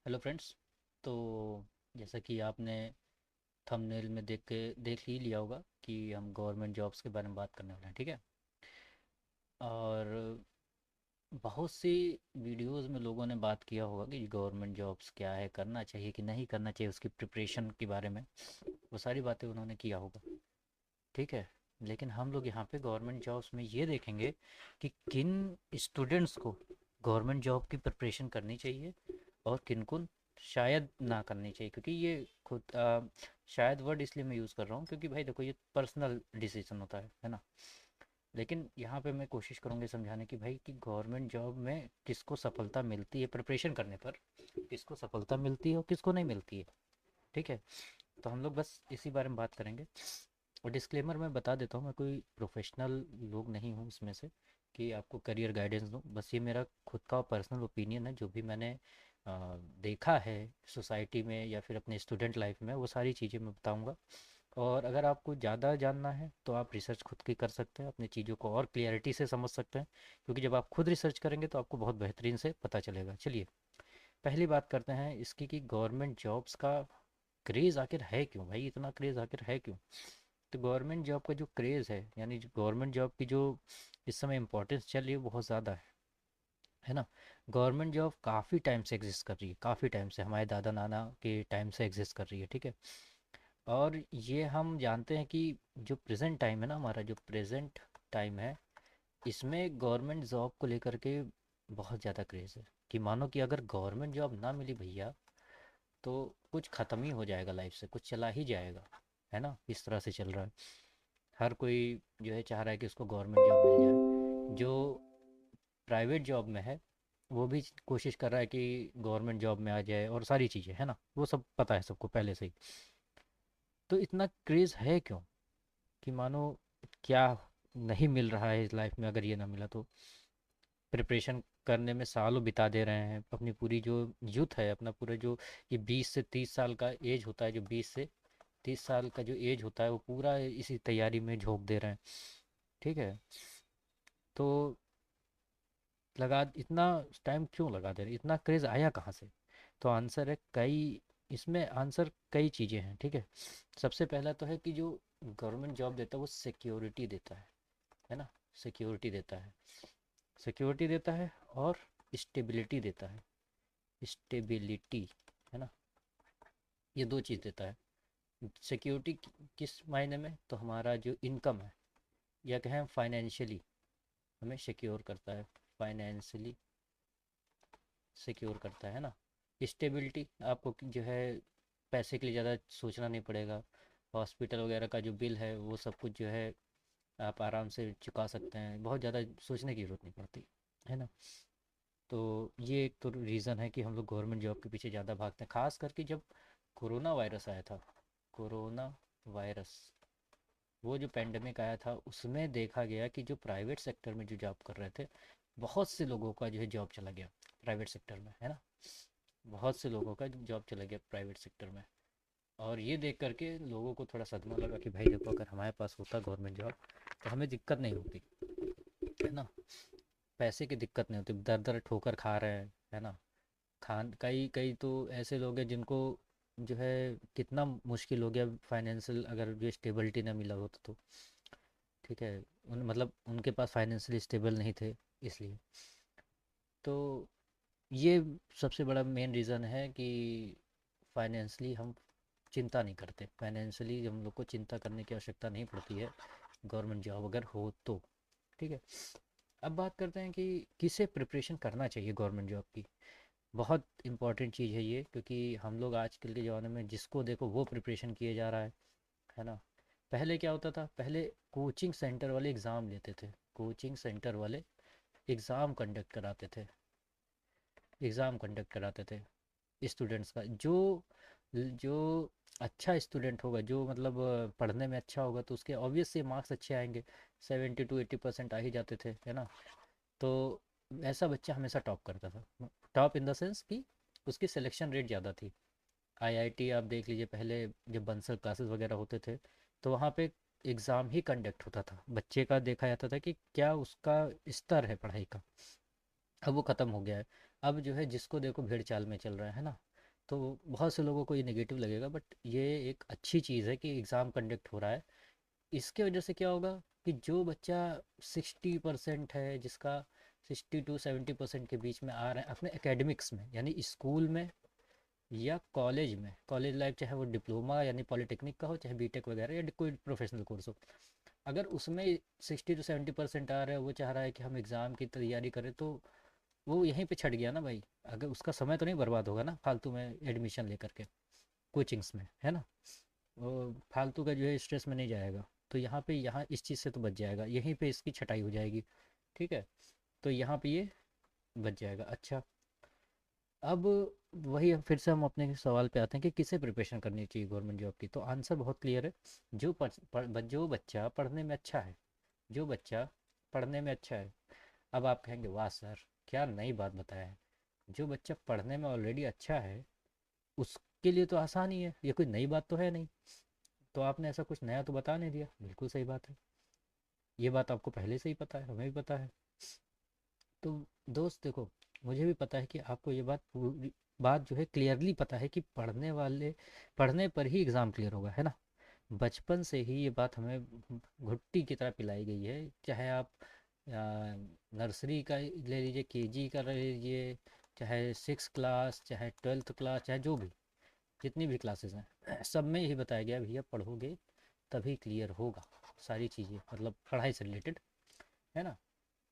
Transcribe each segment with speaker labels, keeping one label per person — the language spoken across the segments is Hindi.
Speaker 1: Hello friends. तो जैसा कि आपने थंबनेल में देख ही लिया होगा कि हम गवर्नमेंट जॉब्स के बारे में बात करने वाले हैं, ठीक है। और बहुत सी वीडियोस में लोगों ने बात किया होगा कि गवर्नमेंट जॉब्स क्या है, करना चाहिए कि नहीं करना चाहिए, उसकी प्रिपरेशन के बारे में वो सारी बातें उन्होंने किया होगा, ठीक है। लेकिन हम लोग यहाँ पे गवर्नमेंट जॉब्स में ये देखेंगे कि किन स्टूडेंट्स को गवर्नमेंट जॉब की प्रिपरेशन करनी चाहिए और किन को शायद ना करनी चाहिए, क्योंकि ये खुद शायद वर्ड इसलिए मैं यूज़ कर रहा हूँ क्योंकि भाई देखो ये पर्सनल डिसीजन होता है ना। लेकिन यहाँ पे मैं कोशिश करूँगी समझाने की भाई कि गवर्नमेंट जॉब में किसको सफलता मिलती है प्रिपरेशन करने पर, किसको सफलता मिलती है और किसको नहीं मिलती है, ठीक है। तो हम लोग बस इसी बारे में बात करेंगे। और डिस्क्लेमर मैं बता देता हूँ, मैं कोई प्रोफेशनल लोग नहीं हूँ इसमें से कि आपको करियर गाइडेंस दूँ। बस ये मेरा खुद का पर्सनल ओपिनियन है, जो भी मैंने देखा है सोसाइटी में या फिर अपने स्टूडेंट लाइफ में, वो सारी चीज़ें मैं बताऊँगा। और अगर आपको ज़्यादा जानना है तो आप रिसर्च खुद की कर सकते हैं, अपनी चीज़ों को और क्लियरिटी से समझ सकते हैं, क्योंकि जब आप खुद रिसर्च करेंगे तो आपको बहुत बेहतरीन से पता चलेगा। चलिए पहली बात करते हैं इसकी कि गवर्नमेंट जॉब्स का क्रेज़ आखिर है क्यों, भाई इतना क्रेज़ आखिर है क्यों। तो गवर्नमेंट जॉब का जो क्रेज़ है, यानी गवर्नमेंट जॉब की जो इस समय इम्पोर्टेंस चल रही है बहुत ज़्यादा है ना। गवर्नमेंट जॉब काफ़ी टाइम से एग्जिस्ट कर रही है, काफ़ी टाइम से, हमारे दादा नाना के टाइम से एग्जिस्ट कर रही है, ठीक है। और ये हम जानते हैं कि जो प्रेजेंट टाइम है ना, हमारा जो प्रेजेंट टाइम है, इसमें गवर्नमेंट जॉब को लेकर के बहुत ज़्यादा क्रेज़ है कि मानो कि अगर गवर्नमेंट जॉब ना मिली भैया तो कुछ ख़त्म ही हो जाएगा, लाइफ से कुछ चला ही जाएगा, है ना। इस तरह से चल रहा है। हर कोई जो है चाह रहा है कि उसको गवर्नमेंट जॉब मिल जाए। जो प्राइवेट जॉब में है वो भी कोशिश कर रहा है कि गवर्नमेंट जॉब में आ जाए, और सारी चीज़ें है ना, वो सब पता है सबको पहले से ही। तो इतना क्रेज़ है क्यों कि मानो क्या नहीं मिल रहा है इस लाइफ में, अगर ये ना मिला तो प्रिपरेशन करने में सालों बिता दे रहे हैं अपनी पूरी जो यूथ है, अपना पूरा जो ये 20 से 30 साल का एज होता है, जो 20 से 30 साल का जो एज होता है वो पूरा इसी तैयारी में झोंक दे रहे हैं, ठीक है। तो लगा इतना टाइम क्यों लगा दे रहे, इतना क्रेज़ आया कहाँ से। तो आंसर है कई, इसमें आंसर कई चीज़ें हैं, ठीक है। सबसे पहला तो है कि जो गवर्नमेंट जॉब देता है वो सिक्योरिटी देता है ना। सिक्योरिटी देता है, सिक्योरिटी देता है और स्टेबिलिटी देता है, स्टेबिलिटी, है ना। ये दो चीज़ देता है। सिक्योरिटी किस मायने में, तो हमारा जो इनकम है या कहें फाइनेंशियली हमें सिक्योर करता है, फाइनेंशियली सिक्योर करता है ना। स्टेबिलिटी आपको जो है पैसे के लिए ज़्यादा सोचना नहीं पड़ेगा, हॉस्पिटल वगैरह का जो बिल है वो सब कुछ जो है आप आराम से चुका सकते हैं, बहुत ज़्यादा सोचने की ज़रूरत नहीं पड़ती, है ना। तो ये एक तो रीज़न है कि हम लोग गवर्नमेंट जॉब के पीछे ज़्यादा भागते हैं, खास करके जब कोरोना वायरस आया था। कोरोना वायरस, वो जो पेंडेमिक आया था उसमें देखा गया कि जो प्राइवेट सेक्टर में जो जॉब कर रहे थे, बहुत से लोगों का जो है जॉब चला गया प्राइवेट सेक्टर में, है ना। बहुत से लोगों का जॉब चला गया प्राइवेट सेक्टर में। और ये देख करके लोगों को थोड़ा सदमा लगा कि भाई देखो अगर हमारे पास होता गवर्नमेंट जॉब तो हमें दिक्कत नहीं होती, है ना। पैसे की दिक्कत नहीं होती, दर दर ठोकर खा रहे हैं, है ना। खान कई कई तो ऐसे लोग हैं जिनको जो है कितना मुश्किल हो गया फाइनेंशियल, अगर जो स्टेबिलिटी ना मिला होता तो, ठीक है। उन मतलब उनके पास फाइनेंशियली स्टेबल नहीं थे, इसलिए। तो ये सबसे बड़ा मेन रीज़न है कि फाइनेंशियली हम चिंता नहीं करते, फाइनेंशियली हम लोग को चिंता करने की आवश्यकता नहीं पड़ती है गवर्नमेंट जॉब अगर हो तो, ठीक है। अब बात करते हैं कि किसे प्रिपरेशन करना चाहिए गवर्नमेंट जॉब की। बहुत इंपॉर्टेंट चीज़ है ये, क्योंकि हम लोग आजकल के ज़माने में जिसको देखो वो प्रिपरेशन किए जा रहा है ना। पहले क्या होता था, पहले कोचिंग सेंटर वाले एग्ज़ाम लेते थे, कोचिंग सेंटर वाले एग्ज़ाम कंडक्ट कराते थे, एग्ज़ाम कंडक्ट कराते थे स्टूडेंट्स का। जो जो अच्छा स्टूडेंट होगा, जो मतलब पढ़ने में अच्छा होगा, तो उसके ऑब्वियस से मार्क्स अच्छे आएंगे, 70 to 80% आ ही जाते थे, है ना। तो ऐसा बच्चा हमेशा टॉप करता था, टॉप इन द सेंस कि उसकी सिलेक्शन रेट ज़्यादा थी। आईआईटी आप देख लीजिए, पहले जब बंसल क्लासेस वगैरह होते थे तो वहाँ पे एग्ज़ाम ही कंडक्ट होता था, बच्चे का देखा जाता था कि क्या उसका स्तर है पढ़ाई का। अब वो ख़त्म हो गया है, अब जो है जिसको देखो भेड़ चाल में चल रहा है ना। तो बहुत से लोगों को ये नेगेटिव लगेगा, बट ये एक अच्छी चीज़ है कि एग्ज़ाम कंडक्ट हो रहा है। इसके वजह से क्या होगा कि जो बच्चा 60% है, जिसका 60 to 70% के बीच में आ रहा है अपने एकेडमिक्स में, यानी स्कूल में या कॉलेज में, कॉलेज लाइफ चाहे वो डिप्लोमा यानी पॉलिटेक्निक का हो, चाहे बीटेक वगैरह या कोई प्रोफेशनल कोर्स हो, अगर उसमें 60 to 70% आ रहा है, वो चाह रहा है कि हम एग्ज़ाम की तैयारी करें, तो वो यहीं पे छट गया ना भाई। अगर उसका समय तो नहीं बर्बाद होगा ना फालतू में एडमिशन लेकर के कोचिंग्स में, है ना। वो फालतू का जो है स्ट्रेस में नहीं जाएगा, तो यहाँ पे यहाँ इस चीज़ से तो बच जाएगा, यहीं पे इसकी छटाई हो जाएगी। ठीक है, तो यहाँ पे ये बच जाएगा। अच्छा, अब वही फिर से हम अपने सवाल पे आते हैं कि किसे प्रिपरेशन करनी चाहिए गवर्नमेंट जॉब की। तो आंसर बहुत क्लियर है। जो बच्चा पढ़ने में अच्छा है, जो बच्चा पढ़ने में अच्छा है। अब आप कहेंगे वाह सर क्या नई बात बताया है। जो बच्चा पढ़ने में ऑलरेडी अच्छा है उसके लिए तो आसान ही है, ये कोई नई बात तो है नहीं। तो आपने ऐसा कुछ नया तो बता नहीं दिया, बिल्कुल सही बात है। ये बात आपको पहले से ही पता है, हमें भी पता है। तो दोस्त देखो, मुझे भी पता है कि आपको ये बात पूरी बात जो है क्लियरली पता है कि पढ़ने पर ही एग्ज़ाम क्लियर होगा, है ना। बचपन से ही ये बात हमें घुट्टी की तरह पिलाई गई है। चाहे आप नर्सरी का ले लीजिए, केजी का ले लीजिए, चाहे 6 क्लास, चाहे 12th क्लास, चाहे जो भी जितनी भी क्लासेस हैं, सब में यही बताया गया भैया पढ़ोगे तभी क्लियर होगा सारी चीज़ें, मतलब पढ़ाई से रिलेटेड, है ना।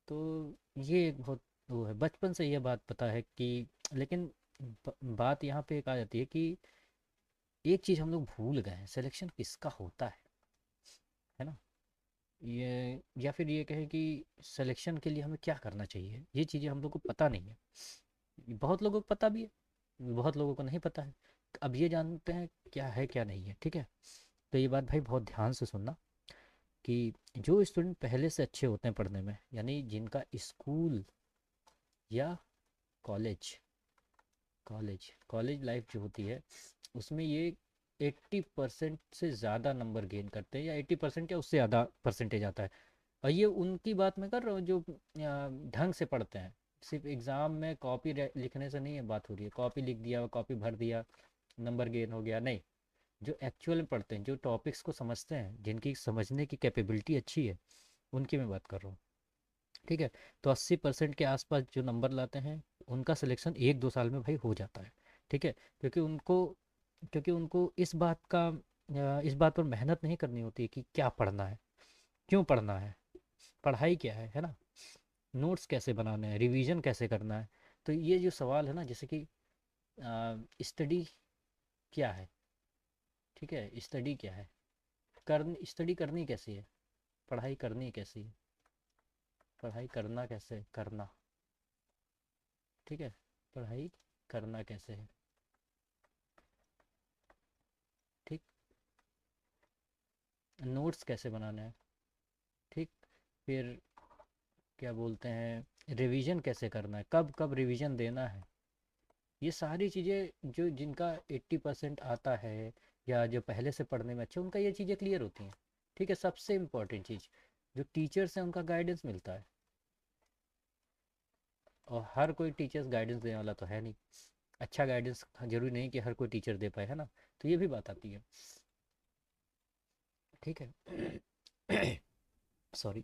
Speaker 1: तो ये एक बहुत वो है, बचपन से ये बात पता है कि, लेकिन बात यहाँ पे एक आ जाती है कि एक चीज़ हम लोग भूल गए हैं, सिलेक्शन किसका होता है ना। ये या फिर ये कहें कि सिलेक्शन के लिए हमें क्या करना चाहिए, ये चीज़ें हम लोग को पता नहीं है। बहुत लोगों को पता भी है, बहुत लोगों को नहीं पता है। अब ये जानते हैं क्या है क्या नहीं है, ठीक है। तो ये बात भाई बहुत ध्यान से सुनना कि जो स्टूडेंट पहले से अच्छे होते हैं पढ़ने में, यानी जिनका स्कूल या कॉलेज कॉलेज कॉलेज लाइफ जो होती है उसमें ये 80% से ज़्यादा नंबर गेन करते हैं, या 80% या उससे ज़्यादा परसेंटेज आता है। और ये उनकी बात मैं कर रहा हूँ जो ढंग से पढ़ते हैं। सिर्फ एग्ज़ाम में कॉपी लिखने से नहीं है बात हो रही है, कॉपी लिख दिया, कॉपी भर दिया, नंबर गेन हो गया, नहीं। जो एक्चुअल में पढ़ते हैं, जो टॉपिक्स को समझते हैं, जिनकी समझने की कैपेबिलिटी अच्छी है, उनकी मैं बात कर रहा हूँ। ठीक है, तो 80% के आसपास जो नंबर लाते हैं उनका सिलेक्शन 1-2 साल में भाई हो जाता है। ठीक है, क्योंकि उनको इस बात पर मेहनत नहीं करनी होती है कि क्या पढ़ना है, क्यों पढ़ना है, पढ़ाई क्या है ना। नोट्स कैसे बनाने हैं, रिवीजन कैसे करना है। तो ये जो सवाल है ना, जैसे कि स्टडी क्या है, ठीक है, स्टडी क्या है, स्टडी करनी कैसी है, पढ़ाई करनी कैसी है, पढ़ाई करना कैसे करना, ठीक है, पढ़ाई करना कैसे है, ठीक, नोट्स कैसे बनाना है, ठीक, फिर क्या बोलते हैं रिवीजन कैसे करना है, कब कब रिवीजन देना है। ये सारी चीज़ें जो जिनका 80% आता है या जो पहले से पढ़ने में अच्छे, उनका ये चीज़ें क्लियर होती हैं। ठीक है, सबसे इम्पोर्टेंट चीज़ जो टीचर्स हैं उनका गाइडेंस मिलता है, और हर कोई टीचर्स गाइडेंस देने वाला तो है नहीं। अच्छा गाइडेंस जरूरी नहीं कि हर कोई टीचर दे पाए, है ना। तो ये भी बात आती है, ठीक है। सॉरी।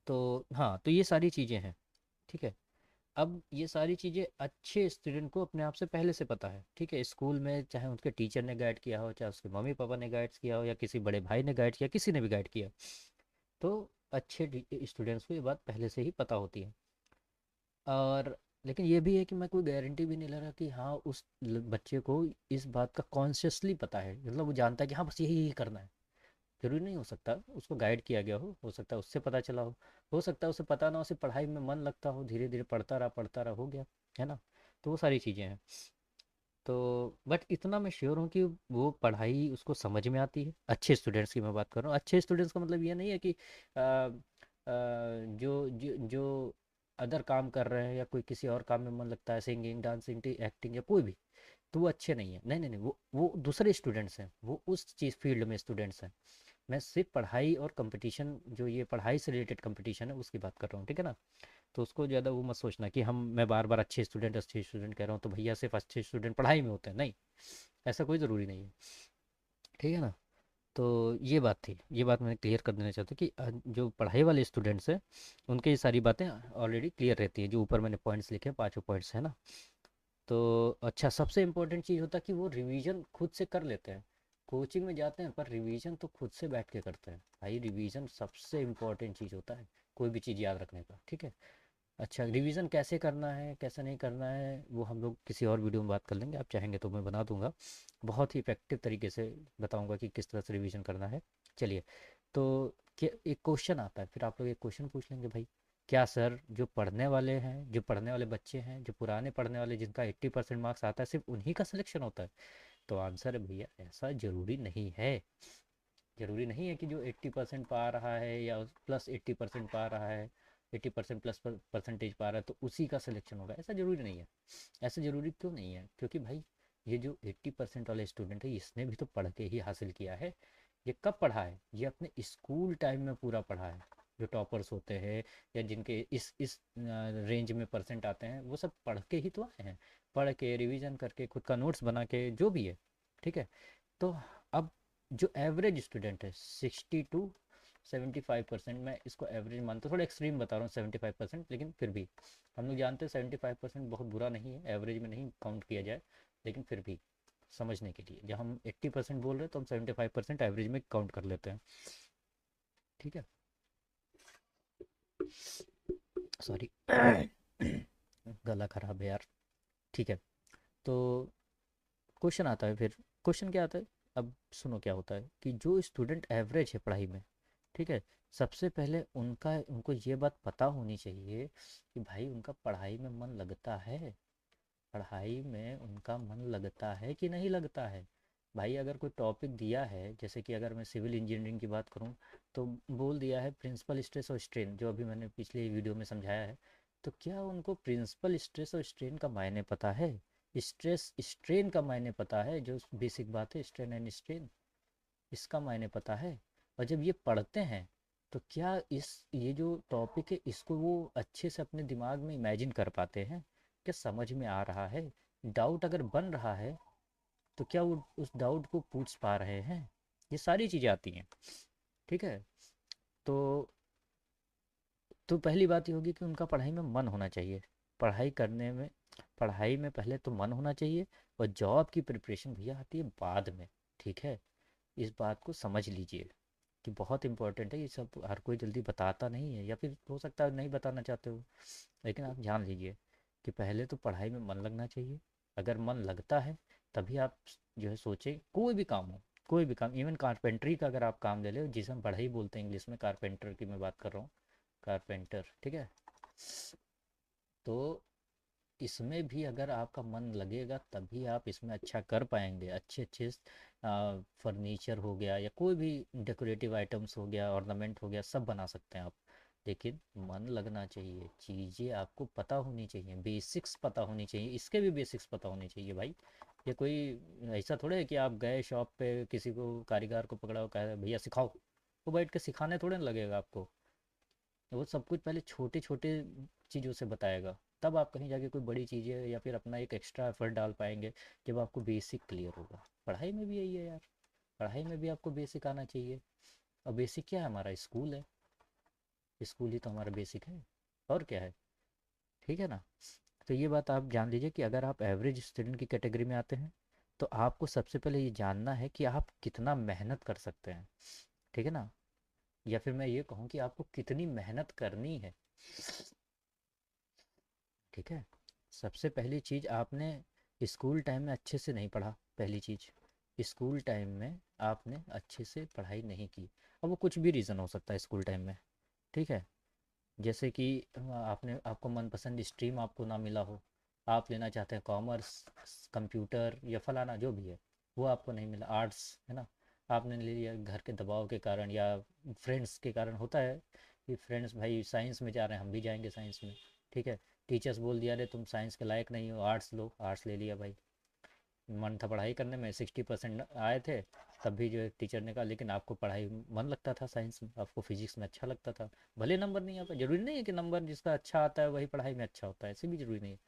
Speaker 1: तो हाँ, तो ये सारी चीज़ें हैं, ठीक है। अब ये सारी चीज़ें अच्छे स्टूडेंट को अपने आप से पहले से पता है, ठीक है। स्कूल में चाहे उसके टीचर ने गाइड किया हो, चाहे उसके मम्मी पापा ने गाइड किया हो, या किसी बड़े भाई ने गाइड किया, किसी ने भी गाइड किया, तो अच्छे स्टूडेंट्स को ये बात पहले से ही पता होती है। और लेकिन ये भी है कि मैं कोई गारंटी भी नहीं ले रहा कि हाँ उस बच्चे को इस बात का कॉन्शियसली पता है, मतलब वो जानता है कि हाँ बस यही यही करना है। जरूरी नहीं, हो सकता उसको गाइड किया गया हो सकता है उससे पता चला हो सकता है उसे पता ना हो, सिर्फ पढ़ाई में मन लगता हो, धीरे धीरे पढ़ता रहा हो गया, है ना। तो वो सारी चीज़ें हैं। तो बट इतना मैं श्योर हूँ कि वो पढ़ाई उसको समझ में आती है। अच्छे स्टूडेंट्स की मैं बात कर रहा हूँ। अच्छे स्टूडेंट्स का मतलब ये नहीं है कि जो अदर काम कर रहे हैं या कोई किसी और काम में मन लगता है, सिंगिंग, डांसिंग, एक्टिंग या कोई भी, तो वो अच्छे नहीं है। नहीं नहीं नहीं, वो दूसरे स्टूडेंट्स हैं, वो उस चीज़ फील्ड में स्टूडेंट्स हैं। मैं सिर्फ पढ़ाई और कंपटीशन, जो ये पढ़ाई से रिलेटेड कंपटीशन है उसकी बात कर रहा हूँ, ठीक है ना। तो उसको ज़्यादा वो मत सोचना कि हम मैं बार बार अच्छे स्टूडेंट कह रहा हूँ तो भैया सिर्फ अच्छे स्टूडेंट पढ़ाई में होते हैं, नहीं, ऐसा कोई ज़रूरी नहीं है। ठीक है ना। तो ये बात थी, ये बात मैंने क्लियर कर देना चाहता हूँ कि जो पढ़ाई वाले स्टूडेंट्स हैं उनके ये सारी बातें ऑलरेडी क्लियर रहती हैं, जो ऊपर मैंने पॉइंट्स लिखे हैं, पांचों पॉइंट्स है ना। तो अच्छा, सबसे इम्पोर्टेंट चीज़ होता है कि वो रिवीजन खुद से कर लेते हैं। कोचिंग में जाते हैं पर रिवीजन तो खुद से बैठ के करते हैं भाई, रिवीजन सबसे इम्पोर्टेंट चीज़ होता है कोई भी चीज़ याद रखने का, ठीक है। अच्छा, रिवीजन कैसे करना है कैसे नहीं करना है वो हम लोग किसी और वीडियो में बात कर लेंगे, आप चाहेंगे तो मैं बना दूंगा, बहुत ही इफेक्टिव तरीके से बताऊंगा कि किस तरह से रिवीजन करना है। चलिए, तो एक क्वेश्चन आता है, फिर आप लोग एक क्वेश्चन पूछ लेंगे भाई, क्या सर जो पढ़ने वाले हैं, जो पढ़ने वाले बच्चे हैं, जो पुराने पढ़ने वाले जिनका 80% मार्क्स आता है सिर्फ उन्हीं का सिलेक्शन होता है? तो आंसर है भैया, ऐसा ज़रूरी नहीं है। ज़रूरी नहीं है कि जो 80% पा रहा है या प्लस 80% पा रहा है, 80% प्लस परसेंटेज पा रहा है तो उसी का सिलेक्शन होगा, ऐसा ज़रूरी नहीं है। ऐसा ज़रूरी क्यों नहीं है? क्योंकि भाई ये जो 80% वाले स्टूडेंट है इसने भी तो पढ़ के ही हासिल किया है। ये कब पढ़ा है? ये अपने स्कूल टाइम में पूरा पढ़ा है। जो टॉपर्स होते हैं या जिनके इस रेंज में परसेंट आते हैं वो सब पढ़ के ही तो आए हैं, पढ़ के रिवीजन करके खुद का नोट्स बना के जो भी है, ठीक है। तो अब जो एवरेज स्टूडेंट है 60 to 75%, मैं इसको एवरेज मानता हूँ, थोड़ा एक्सट्रीम बता रहा हूँ 75%, लेकिन फिर भी हम लोग जानते हैं 75% बहुत बुरा नहीं है, एवरेज में नहीं काउंट किया जाए, लेकिन फिर भी समझने के लिए जब हम 80% बोल रहे हैं तो हम 75% एवरेज में काउंट कर लेते हैं, ठीक है। सॉरी गला खराब है यार, ठीक है। तो क्वेश्चन आता है, फिर क्वेश्चन क्या आता है? अब सुनो क्या होता है कि जो स्टूडेंट एवरेज है पढ़ाई में, ठीक है, सबसे पहले उनको ये बात पता होनी चाहिए कि भाई उनका पढ़ाई में मन लगता है, पढ़ाई में उनका मन लगता है कि नहीं लगता है। भाई अगर कोई टॉपिक दिया है, जैसे कि अगर मैं सिविल इंजीनियरिंग की बात करूं, तो बोल दिया है प्रिंसिपल स्ट्रेस और स्ट्रेन, जो अभी मैंने पिछले वीडियो में समझाया है, तो क्या उनको प्रिंसिपल स्ट्रेस और स्ट्रेन का मायने पता है? स्ट्रेस स्ट्रेन का मायने पता है? जो बेसिक बात है, स्ट्रेन एंड स्ट्रेन, इसका मायने पता है? और जब ये पढ़ते हैं तो क्या इस ये जो टॉपिक है इसको वो अच्छे से अपने दिमाग में इमेजिन कर पाते हैं? क्या समझ में आ रहा है? डाउट अगर बन रहा है तो क्या वो उस डाउट को पूछ पा रहे हैं? ये सारी चीज़ें आती हैं, ठीक है। तो पहली बात ये होगी कि उनका पढ़ाई में मन होना चाहिए, पढ़ाई करने में, पढ़ाई में पहले तो मन होना चाहिए, और जॉब की प्रिपरेशन भैया आती है बाद में, ठीक है। इस बात को समझ लीजिए कि बहुत इंपॉर्टेंट है, ये सब हर कोई जल्दी बताता नहीं है, या फिर हो सकता है नहीं बताना चाहते हो, लेकिन आप जान लीजिए कि पहले तो पढ़ाई में मन लगना चाहिए। अगर मन लगता है तभी आप जो है सोचें, कोई भी काम हो, कोई भी काम, इवन कारपेंटरी का अगर आप काम ले ले, जिसे हम बढ़ई बोलते हैं इंग्लिश में, कारपेंटर की मैं बात कर रहा हूँ, कारपेंटर, ठीक है। तो इसमें भी अगर आपका मन लगेगा तभी आप इसमें अच्छा कर पाएंगे, अच्छे अच्छे फर्नीचर हो गया या कोई भी डेकोरेटिव आइटम्स हो गया, ऑर्नामेंट हो गया, सब बना सकते हैं आप। लेकिन मन लगना चाहिए, चीज़ें आपको पता होनी चाहिए, बेसिक्स पता होनी चाहिए, इसके भी बेसिक्स पता होने चाहिए भाई। ये कोई ऐसा थोड़ा है कि आप गए शॉप पे किसी को कारीगर को पकड़ा हो, कह रहे भैया सिखाओ, वो बैठ के सिखाने थोड़े ना लगेगा आपको। वो सब कुछ पहले छोटे छोटे चीज़ों से बताएगा, तब आप कहीं जाके कोई बड़ी चीज़ें या फिर अपना एक एक्स्ट्रा एफर्ट डाल पाएंगे, जब आपको बेसिक क्लियर होगा। पढ़ाई में भी यही है यार, पढ़ाई में भी आपको बेसिक आना चाहिए। और बेसिक क्या है? हमारा स्कूल है, स्कूल ही तो हमारा बेसिक है, और क्या है, ठीक है ना। तो ये बात आप जान लीजिए कि अगर आप एवरेज स्टूडेंट की कैटेगरी में आते हैं तो आपको सबसे पहले ये जानना है कि आप कितना मेहनत कर सकते हैं, ठीक है ना। या फिर मैं ये कहूँ कि आपको कितनी मेहनत करनी है, ठीक है। सबसे पहली चीज़, आपने स्कूल टाइम में अच्छे से नहीं पढ़ा, पहली चीज़, स्कूल टाइम में आपने अच्छे से पढ़ाई नहीं की। अब वो कुछ भी रीज़न हो सकता है स्कूल टाइम में, ठीक है। जैसे कि आपने आपको मनपसंद स्ट्रीम आपको ना मिला हो, आप लेना चाहते हैं कॉमर्स, कंप्यूटर या फलाना जो भी है, वो आपको नहीं मिला, आर्ट्स है ना, आपने ले लिया घर के दबाव के कारण या फ्रेंड्स के कारण। होता है कि फ्रेंड्स भाई साइंस में जा रहे हैं, हम भी जाएंगे साइंस में, ठीक है। टीचर्स बोल दिया अरे तुम साइंस के लायक नहीं हो, आर्ट्स लो, आर्ट्स ले लिया भाई। मन था पढ़ाई करने में, 60% आए थे, तब भी जो है टीचर ने कहा लेकिन आपको पढ़ाई में मन लगता था, साइंस में आपको फिजिक्स में अच्छा लगता था, भले नंबर नहीं आता, जरूरी नहीं है कि नंबर जिसका अच्छा आता है वही पढ़ाई में अच्छा होता है, ऐसे भी जरूरी नहीं है।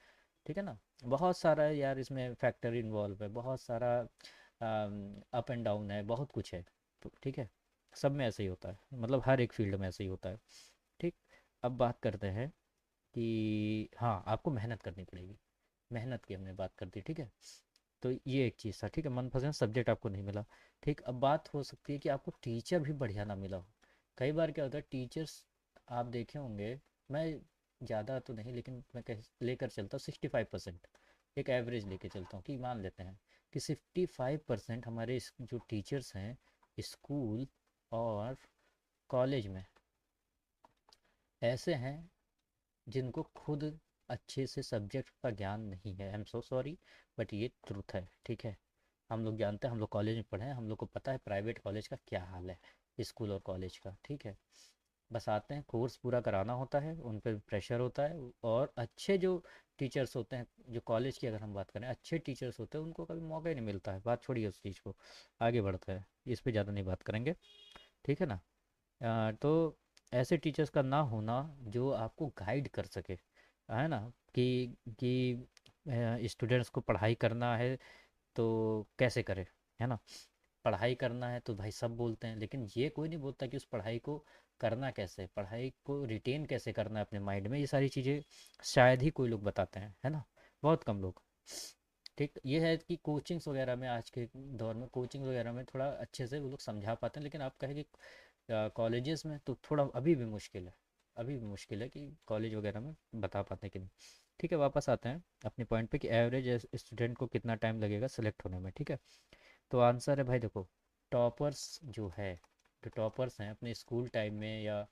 Speaker 1: ठीक है ना। बहुत सारा यार इसमें फैक्टर इन्वॉल्व है, बहुत सारा अप एंड डाउन है, बहुत कुछ है। तो ठीक है, सब में ऐसे ही होता है, मतलब हर एक फील्ड में ऐसे ही होता है। ठीक। अब बात करते हैं कि हाँ आपको मेहनत करनी पड़ेगी, मेहनत की हमने बात कर दी। ठीक है, तो ये एक चीज़ था। ठीक है, मनपसंद सब्जेक्ट आपको नहीं मिला। ठीक, अब बात हो सकती है कि आपको टीचर भी बढ़िया ना मिला हो। कई बार क्या होता है टीचर्स, आप देखे होंगे, मैं ज़्यादा तो नहीं लेकिन मैं कह लेकर चलता हूँ 65%, एक एवरेज लेके चलता हूँ कि मान लेते हैं कि 65% हमारे जो टीचर्स हैं स्कूल और कॉलेज में ऐसे हैं जिनको खुद अच्छे से सब्जेक्ट का ज्ञान नहीं है। I am so sorry, but ये ट्रुथ है। ठीक है, हम लोग जानते हैं, हम लोग कॉलेज में पढ़े हैं, हम लोग को पता है प्राइवेट कॉलेज का क्या हाल है, स्कूल और कॉलेज का। ठीक है, बस आते हैं, कोर्स पूरा कराना होता है, उन पर प्रेशर होता है, और अच्छे जो टीचर्स होते हैं, जो कॉलेज की अगर हम बात करें अच्छे टीचर्स होते हैं, उनको कभी मौका ही नहीं मिलता है। बात छोड़िए उस चीज़ को, आगे बढ़ते हैं, इस पे ज़्यादा नहीं बात करेंगे। ठीक है ना। तो ऐसे टीचर्स का ना होना जो आपको गाइड कर सके, है ना, कि स्टूडेंट्स को पढ़ाई करना है तो कैसे करें, है ना। पढ़ाई करना है तो भाई सब बोलते हैं, लेकिन ये कोई नहीं बोलता कि उस पढ़ाई को करना कैसे, पढ़ाई को रिटेन कैसे करना है अपने माइंड में। ये सारी चीज़ें शायद ही कोई लोग बताते हैं, है ना, बहुत कम लोग। ठीक, ये है कि कोचिंग्स वगैरह में, आज के दौर में कोचिंग वगैरह में थोड़ा अच्छे से वो लोग समझा पाते हैं, लेकिन आप कहें कि कॉलेजेस में तो थोड़ा अभी भी मुश्किल है, अभी भी मुश्किल है कि कॉलेज वगैरह में बता पाते हैं कि नहीं। ठीक है, वापस आते हैं अपने पॉइंट पे कि एवरेज स्टूडेंट को कितना टाइम लगेगा सेलेक्ट होने में। ठीक है, तो आंसर है भाई देखो, टॉपर्स जो है, जो टॉपर्स हैं अपने स्कूल टाइम में, या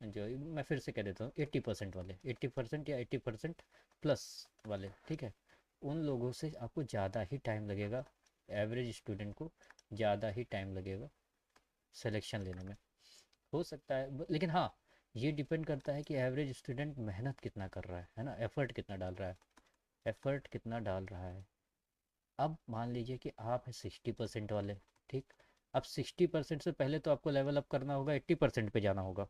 Speaker 1: जो मैं फिर से कह देता हूँ 80% वाले, 80% या 80% प्लस वाले, ठीक है, उन लोगों से आपको ज़्यादा ही टाइम लगेगा, एवरेज स्टूडेंट को ज़्यादा ही टाइम लगेगा सिलेक्शन लेने में। हो सकता है लेकिन हाँ, ये डिपेंड करता है कि एवरेज स्टूडेंट मेहनत कितना कर रहा है ना, एफर्ट कितना डाल रहा है, एफर्ट कितना डाल रहा है। अब मान लीजिए कि आप हैं 60% वाले। ठीक, अब 60% से पहले तो आपको लेवल अप करना होगा, 80% पे जाना होगा।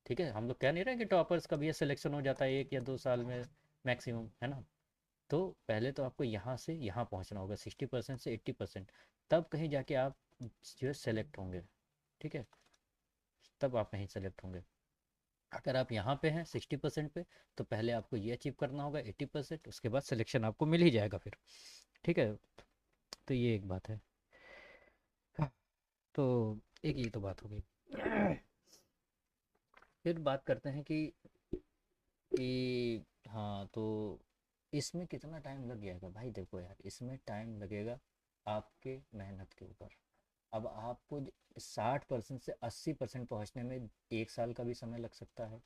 Speaker 1: ठीक है, हम लोग कह नहीं रहे कि टॉपर्स का भी ये सिलेक्शन हो जाता है 1 या 2 साल में मैक्सिमम, है ना। तो पहले तो आपको यहाँ से यहाँ पहुँचना होगा, 60% से 80%, तब कहीं जाके आप जो है सेलेक्ट होंगे। ठीक है, तब आप कहीं सेलेक्ट होंगे। अगर आप यहाँ पे हैं 60% पे, तो पहले आपको ये अचीव करना होगा 80%, उसके बाद सिलेक्शन आपको मिल ही जाएगा फिर। ठीक है, तो ये एक बात है। हाँ, तो एक ये तो बात हो गई। फिर बात करते हैं कि हाँ, तो इसमें कितना टाइम लग जाएगा भाई, देखो यार इसमें टाइम लगेगा आपके मेहनत के ऊपर। अब आपको 60% से 80% पहुँचने में 1 साल का भी समय लग सकता है,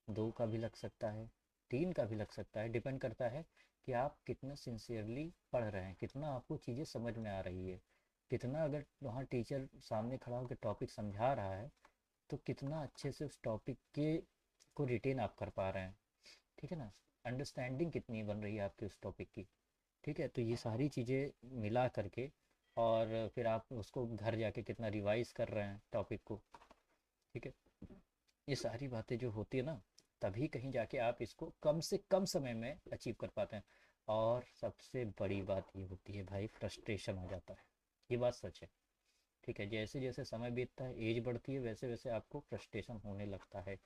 Speaker 1: 2 का भी लग सकता है, 3 का भी लग सकता है, डिपेंड करता है कि आप कितना सिंसियरली पढ़ रहे हैं, कितना आपको चीज़ें समझ में आ रही है, कितना, अगर वहाँ टीचर सामने खड़ा होकर टॉपिक समझा रहा है तो कितना अच्छे से उस टॉपिक के को रिटेन आप कर पा रहे हैं। ठीक है ना, अंडरस्टैंडिंग कितनी बन रही है आपकी उस टॉपिक की। ठीक है, तो ये सारी चीज़ें मिला करके, और फिर आप उसको घर जाके कितना रिवाइज कर रहे हैं टॉपिक को। ठीक है, ये सारी बातें जो होती है ना, तभी कहीं जाके आप इसको कम से कम समय में अचीव कर पाते हैं। और सबसे बड़ी बात ये होती है भाई, फ्रस्ट्रेशन हो जाता है, ये बात सच है। ठीक है, जैसे जैसे समय बीतता है, एज बढ़ती है, वैसे वैसे आपको फ्रस्ट्रेशन होने लगता है,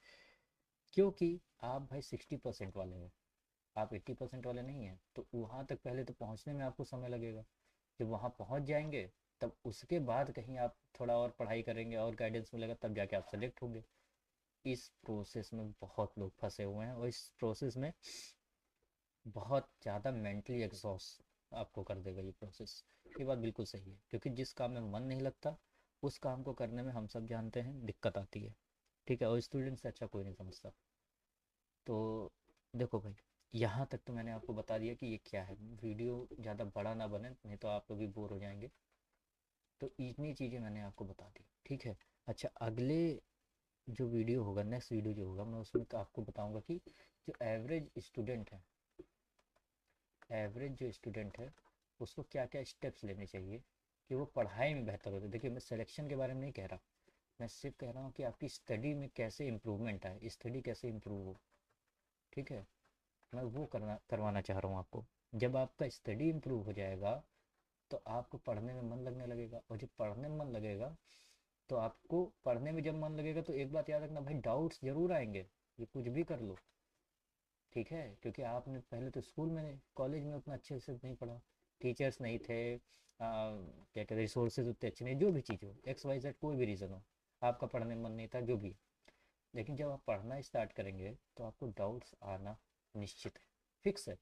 Speaker 1: क्योंकि आप भाई 60% वाले हैं, आप 80% वाले नहीं हैं, तो वहाँ तक पहले तो पहुँचने में आपको समय लगेगा। जब वहाँ पहुँच जाएंगे, तब उसके बाद कहीं आप थोड़ा और पढ़ाई करेंगे और गाइडेंस मिलेगा, तब जाके आप सेलेक्ट होंगे। इस प्रोसेस में बहुत लोग फंसे हुए हैं, और इस प्रोसेस में बहुत ज़्यादा मेंटली एग्जॉस्ट आपको कर देगा ये प्रोसेस। ये बात बिल्कुल सही है, क्योंकि जिस काम में मन नहीं लगता उस काम को करने में हम सब जानते हैं दिक्कत आती है। ठीक है, और स्टूडेंट से अच्छा कोई नहीं समझता। तो देखो भाई, यहाँ तक तो मैंने आपको बता दिया कि ये क्या है, वीडियो ज़्यादा बड़ा ना बने, नहीं तो आप लोग भी बोर हो जाएंगे। तो इतनी चीज़ें मैंने आपको बता दी। ठीक है, अच्छा, अगले जो वीडियो होगा, नेक्स्ट वीडियो जो होगा, मैं उसमें तो आपको बताऊंगा कि जो एवरेज जो स्टूडेंट है उसको क्या क्या स्टेप्स लेने चाहिए कि वो पढ़ाई में बेहतर होते। देखिए मैं सिलेक्शन के बारे में नहीं कह रहा, मैं सिर्फ कह रहा हूँ कि आपकी स्टडी में कैसे इम्प्रूवमेंट आए, स्टडी कैसे इम्प्रूव हो। ठीक है, मैं वो करवाना चाह रहा हूँ आपको। जब आपका स्टडी इम्प्रूव हो जाएगा तो आपको पढ़ने में मन लगने लगेगा, और जब पढ़ने में मन लगेगा तो आपको पढ़ने में जब मन लगेगा तो एक बात याद रखना भाई, डाउट्स जरूर आएंगे, ये कुछ भी कर लो। ठीक है, क्योंकि आपने पहले तो स्कूल में कॉलेज में उतना अच्छे से नहीं पढ़ा, टीचर्स नहीं थे, क्या कहते रिसोर्सेज उतने अच्छे नहीं, जो भी चीज़ हो, एक्स वाई जेड कोई भी रीज़न हो, आपका पढ़ने में मन नहीं था, जो भी। लेकिन जब आप पढ़ना स्टार्ट करेंगे तो आपको डाउट्स आना निश्चित है, फिक्स है।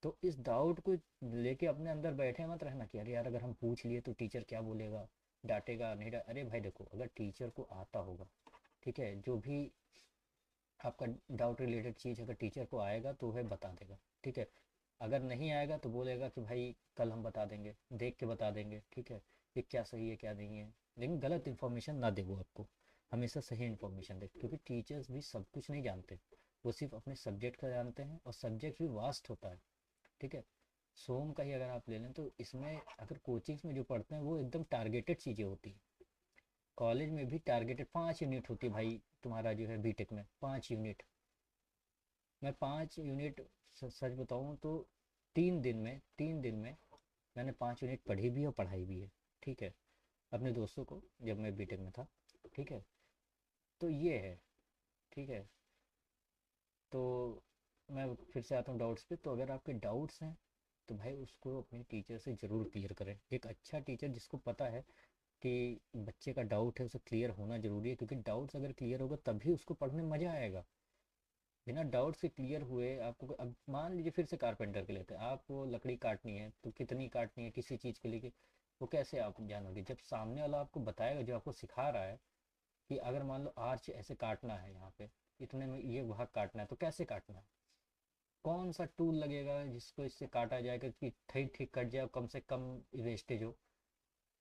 Speaker 1: तो इस डाउट को लेके अपने अंदर बैठे मत रहना कि अरे यार अगर हम पूछ लिए तो टीचर क्या बोलेगा, डांटेगा नहीं अरे भाई देखो, अगर टीचर को आता होगा, ठीक है, जो भी आपका डाउट रिलेटेड चीज़ अगर टीचर को आएगा तो वह बता देगा। ठीक है, अगर नहीं आएगा तो बोलेगा कि भाई कल हम बता देंगे, देख के बता देंगे। ठीक है, ये क्या सही है क्या नहीं है, लेकिन गलत इन्फॉर्मेशन ना दे वो आपको, हमेशा सही इन्फॉर्मेशन दे, क्योंकि टीचर्स भी सब कुछ नहीं जानते, वो सिर्फ अपने सब्जेक्ट का जानते हैं, और सब्जेक्ट भी वास्ट होता है। ठीक है, सोम का ही अगर आप ले लें तो इसमें अगर कोचिंग्स में जो पढ़ते हैं वो एकदम टारगेटेड चीज़ें होती हैं। कॉलेज में भी टारगेटेड 5 यूनिट होती है भाई, तुम्हारा जो है बीटेक में 5 यूनिट। मैं 5 यूनिट सच बताऊँ तो 3 दिन में मैंने 5 यूनिट पढ़ी भी और पढ़ाई भी है। ठीक है, अपने दोस्तों को, जब मैं बीटेक में था। ठीक है, तो ये है। ठीक है, तो मैं फिर से आता हूँ डाउट्स पे। तो अगर आपके डाउट्स हैं तो भाई उसको अपने टीचर से ज़रूर क्लियर करें। एक अच्छा टीचर जिसको पता है कि बच्चे का डाउट है, उसे क्लियर होना ज़रूरी है, क्योंकि डाउट्स अगर क्लियर होगा तभी उसको पढ़ने में मज़ा आएगा। बिना डाउट से क्लियर हुए आपको, अब मान लीजिए फिर से कारपेंटर के लेते हैं, आपको लकड़ी काटनी है तो कितनी काटनी है किसी चीज़ के लिए, वो कैसे आप जानोगे, जब सामने वाला आपको बताएगा, जो आपको सिखा रहा है कि अगर मान लो आर्च ऐसे काटना है, यहाँ पे इतने में ये भाग काटना है, तो कैसे काटना है, कौन सा टूल लगेगा जिसको इससे काटा जाएगा कि ठीक ठीक कट जाए, कम से कम वेस्टेज हो।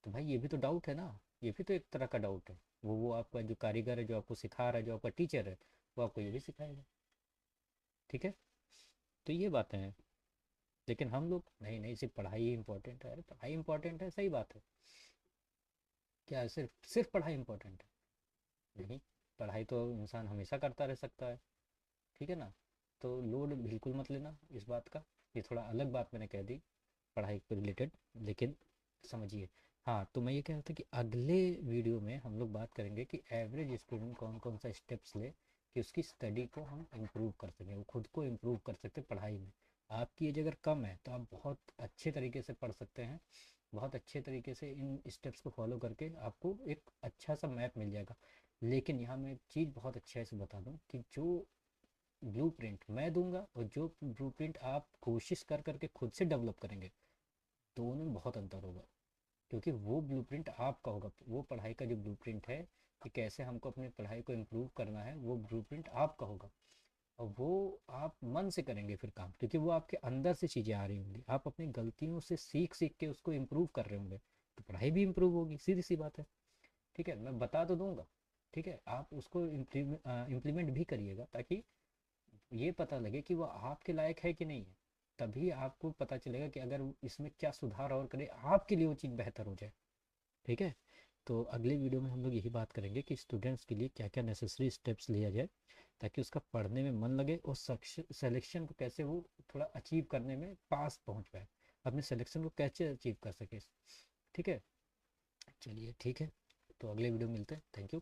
Speaker 1: तो भाई ये भी तो डाउट है ना, ये भी तो एक तरह का डाउट है। वो आपका जो कारीगर है, जो आपको सिखा रहा है, जो आपका टीचर है, वो आपको ये भी सिखाएगा। ठीक है, तो ये बातें हैं। लेकिन हम लोग नहीं नहीं, सिर्फ पढ़ाई ही इंपॉर्टेंट है, अरे पढ़ाई इंपॉर्टेंट है, सही बात है, क्या सिर्फ सिर्फ पढ़ाई इंपॉर्टेंट है? नहीं, पढ़ाई तो इंसान हमेशा करता रह सकता है। ठीक है ना, तो लोड बिल्कुल मत लेना इस बात का। ये थोड़ा अलग बात मैंने कह दी पढ़ाई को रिलेटेड, लेकिन समझिए। हाँ, तो मैं ये कह रहा था कि अगले वीडियो में हम लोग बात करेंगे कि एवरेज स्टूडेंट कौन कौन सा स्टेप्स ले कि उसकी स्टडी को हम इम्प्रूव कर सकें, वो खुद को इम्प्रूव कर सकते पढ़ाई में। आपकी एज अगर कम है तो आप बहुत अच्छे तरीके से पढ़ सकते हैं, बहुत अच्छे तरीके से इन स्टेप्स को फॉलो करके आपको एक अच्छा सा मैप मिल जाएगा। लेकिन यहाँ मैं एक चीज़ बहुत अच्छे से बता दूँ कि जो ब्लूप्रिंट मैं दूंगा और जो ब्लूप्रिंट आप कोशिश कर करके खुद से डेवलप करेंगे, दोनों में बहुत अंतर होगा। क्योंकि वो ब्लूप्रिंट आपका होगा, वो पढ़ाई का जो ब्लूप्रिंट है कि कैसे हमको अपनी पढ़ाई को इम्प्रूव करना है, वो ब्लूप्रिंट आपका होगा। और वो आप मन से करेंगे फिर काम, क्योंकि वो आपके अंदर से चीज़ें आ रही होंगी, आप अपनी गलतियों से सीख सीख के उसको इम्प्रूव कर रहे होंगे, तो पढ़ाई भी इम्प्रूव होगी, सीधी सी बात है। ठीक है, मैं बता तो दूंगा। ठीक है, आप उसको इम्प्लीमेंट भी करिएगा, ताकि ये पता लगे कि वो आपके लायक है कि नहीं है। तभी आपको पता चलेगा कि अगर इसमें क्या सुधार और करे, आपके लिए वो चीज़ बेहतर हो जाए। ठीक है, तो अगले वीडियो में हम लोग यही बात करेंगे कि स्टूडेंट्स के लिए क्या क्या नेसेसरी स्टेप्स लिया जाए ताकि उसका पढ़ने में मन लगे, और सिलेक्शन को कैसे वो थोड़ा अचीव करने में पास पहुंच पाए, अपने सिलेक्शन को कैसे अचीव कर सके। ठीक है, चलिए ठीक है, तो अगले वीडियो में मिलते हैं। Thank you.